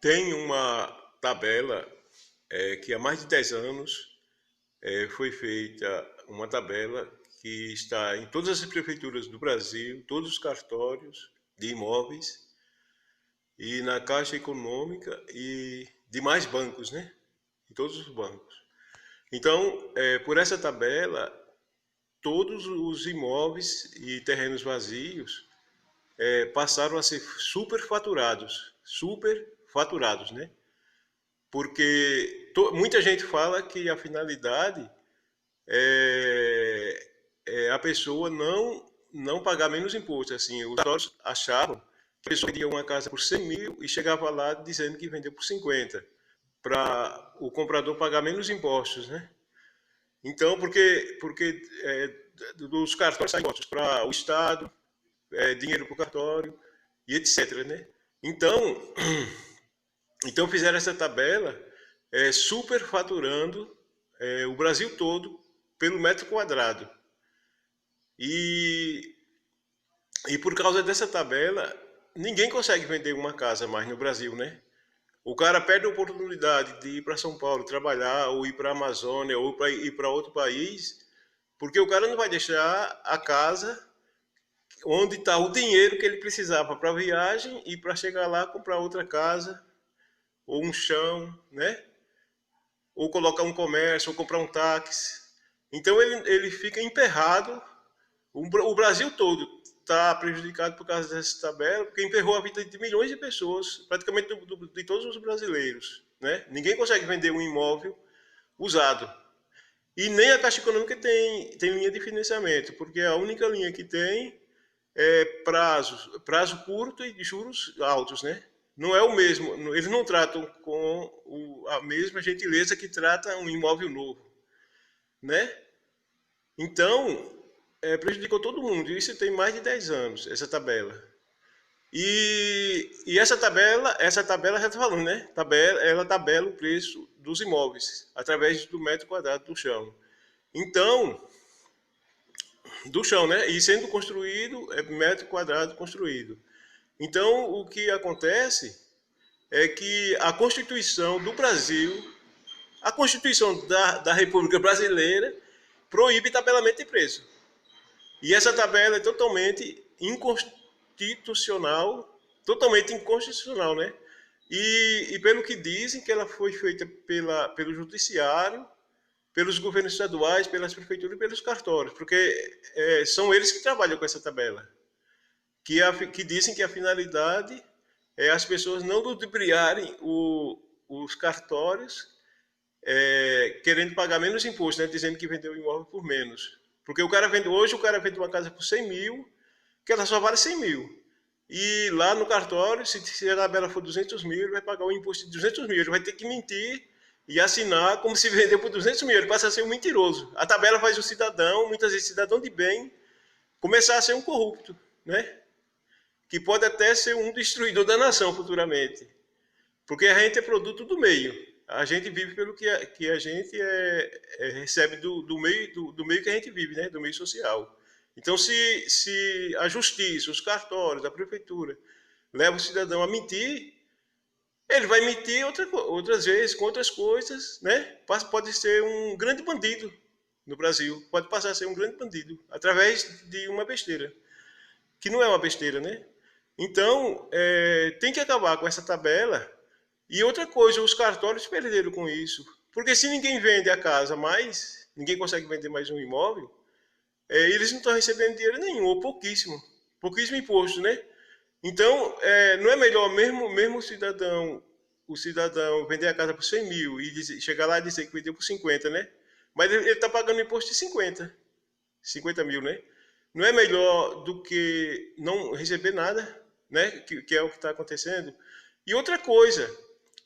Tem uma tabela que há mais de 10 anos foi feita uma tabela que está em todas as prefeituras do Brasil, todos os cartórios de imóveis e na Caixa Econômica e demais bancos, né? Em todos os bancos. Então, por essa tabela, todos os imóveis e terrenos vazios passaram a ser superfaturados, né? Porque muita gente fala que a finalidade é, é a pessoa não pagar menos imposto. Assim, os donos achavam que a pessoa vendia uma casa por 100 mil e chegava lá dizendo que vendeu por 50, para o comprador pagar menos impostos, né? Então, porque dos cartórios saem impostos para o Estado, dinheiro para o cartório e etc, né? Então, então fizeram essa tabela superfaturando o Brasil todo pelo metro quadrado. E, e por causa dessa tabela, ninguém consegue vender uma casa mais no Brasil, né? O cara perde a oportunidade de ir para São Paulo trabalhar, ou ir para a Amazônia, ou ir para outro país, porque o cara não vai deixar a casa onde está o dinheiro que ele precisava para a viagem e para chegar lá comprar outra casa, ou um chão, né? Ou colocar um comércio, ou comprar um táxi. Então ele fica emperrado. O Brasil todo está prejudicado por causa dessa tabela, porque emperrou a vida de milhões de pessoas, praticamente de todos os brasileiros. Né? Ninguém consegue vender um imóvel usado. E nem a Caixa Econômica tem linha de financiamento, porque a única linha que tem é prazo curto e de juros altos, né? Não é o mesmo, eles não tratam com a mesma gentileza que trata um imóvel novo, né? Então, prejudicou todo mundo. Isso tem mais de 10 anos, essa tabela. E essa tabela já está falando, né? Ela tabela o preço dos imóveis através do metro quadrado do chão. Então, do chão, né? E sendo construído, metro quadrado construído. Então, o que acontece é que a Constituição do Brasil, a Constituição da República Brasileira, proíbe tabelamento de preço. E essa tabela é totalmente inconstitucional, né? E pelo que dizem, que ela foi feita pelo judiciário, pelos governos estaduais, pelas prefeituras e pelos cartórios, porque são eles que trabalham com essa tabela, que dizem que a finalidade é as pessoas não ludibriarem os cartórios querendo pagar menos imposto, né? Dizendo que vendeu o imóvel por menos. Porque hoje o cara vende uma casa por 100 mil, que ela só vale 100 mil. E lá no cartório, se a tabela for 200 mil, ele vai pagar o imposto de 200 mil. Ele vai ter que mentir e assinar como se vendeu por 200 mil. Ele passa a ser um mentiroso. A tabela faz o cidadão, muitas vezes cidadão de bem, começar a ser um corrupto, né? Que pode até ser um destruidor da nação futuramente. Porque a gente é produto do meio. A gente vive pelo que a gente recebe do meio que a gente vive, né? Do meio social. Então, se a justiça, os cartórios, a prefeitura leva o cidadão a mentir, ele vai mentir outras vezes com outras coisas, né? Pode ser um grande bandido no Brasil, pode passar a ser um grande bandido através de uma besteira, que não é uma besteira, né? Então, tem que acabar com essa tabela. E outra coisa, os cartórios perderam com isso. Porque se ninguém vende a casa mais, ninguém consegue vender mais um imóvel, eles não estão recebendo dinheiro nenhum, ou pouquíssimo. Pouquíssimo imposto, né? Então, não é melhor mesmo o cidadão vender a casa por 100 mil e chegar lá e dizer que vendeu por 50, né? Mas ele está pagando imposto de 50 mil, né? Não é melhor do que não receber nada, né? Que é o que está acontecendo. E outra coisa,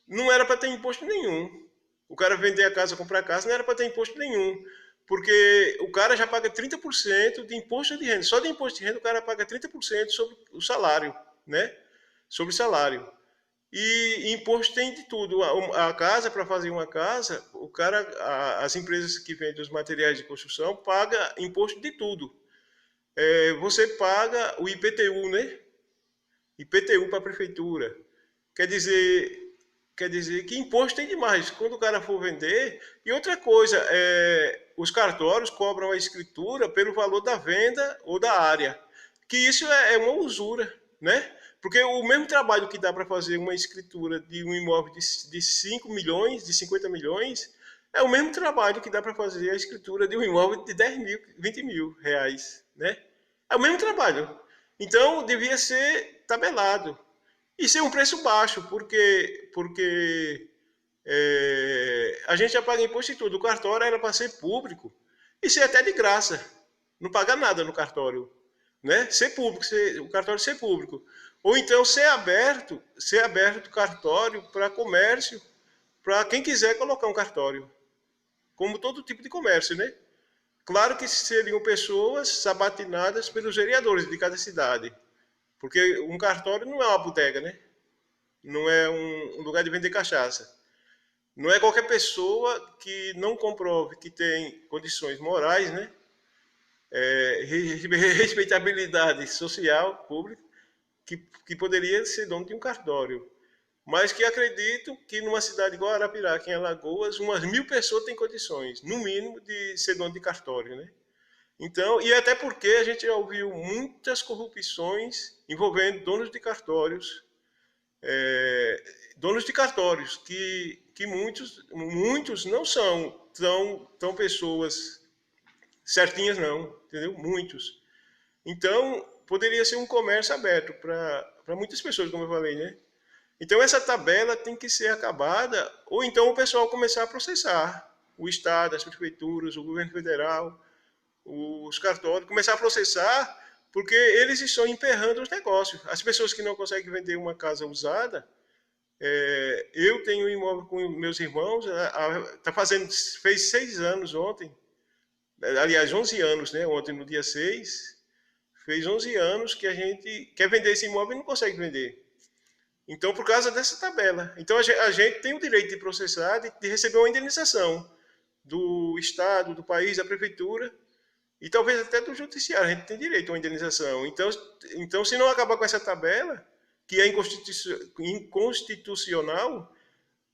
não era para ter imposto nenhum. O cara vender a casa, comprar a casa, não era para ter imposto nenhum. Porque o cara já paga 30% de imposto de renda. Só de imposto de renda o cara paga 30% sobre o salário, né? Sobre o salário. E imposto tem de tudo. A casa, para fazer uma casa, as empresas que vendem os materiais de construção pagam imposto de tudo. Você paga o IPTU, né? IPTU para a prefeitura. Quer dizer, quer dizer que imposto tem demais. Quando o cara for vender. E outra coisa, os cartórios cobram a escritura pelo valor da venda ou da área. Que isso é uma usura, né? Porque o mesmo trabalho que dá para fazer uma escritura de um imóvel de 5 milhões, de 50 milhões, é o mesmo trabalho que dá para fazer a escritura de um imóvel de 10 mil, 20 mil reais, né? É o mesmo trabalho. Então, devia ser tabelado. E ser um preço baixo, porque a gente já paga imposto e tudo. O cartório era para ser público e ser até de graça. Não pagar nada no cartório. Né? Ser público, o cartório ser público. Ou então ser aberto o cartório para comércio, para quem quiser colocar um cartório. Como todo tipo de comércio, né? Claro que seriam pessoas sabatinadas pelos vereadores de cada cidade. Porque um cartório não é uma bodega, né? Não é um lugar de vender cachaça. Não é qualquer pessoa que não comprove que tem condições morais, né? Respeitabilidade social, pública, que poderia ser dono de um cartório. Mas que acredito que numa cidade igual Arapiraca, em Alagoas, umas 1.000 pessoas têm condições, no mínimo, de ser dono de cartório, né? Então, e até porque a gente já ouviu muitas corrupções envolvendo donos de cartórios, que muitos não são tão pessoas certinhas, não, entendeu? Muitos. Então, poderia ser um comércio aberto para muitas pessoas, como eu falei, né? Então, essa tabela tem que ser acabada, ou então o pessoal começar a processar o Estado, as prefeituras, o governo federal, os cartórios, começar a processar, porque eles estão emperrando os negócios. As pessoas que não conseguem vender uma casa usada, eu tenho um imóvel com meus irmãos, fez 6 anos ontem, aliás, 11 anos, né? Ontem, no dia 6, fez 11 anos que a gente quer vender esse imóvel e não consegue vender. Então, por causa dessa tabela. Então, a gente tem o direito de processar, de receber uma indenização do Estado, do país, da prefeitura e talvez até do judiciário. A gente tem direito a uma indenização. Então se não acabar com essa tabela, que é inconstitucional,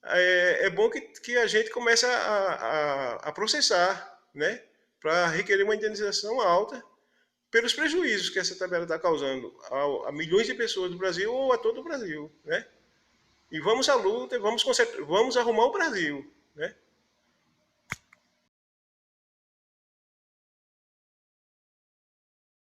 é bom que a gente comece a processar, né? Para requerer uma indenização alta pelos prejuízos que essa tabela está causando a milhões de pessoas do Brasil ou a todo o Brasil, né? E vamos à luta, vamos arrumar o Brasil, né?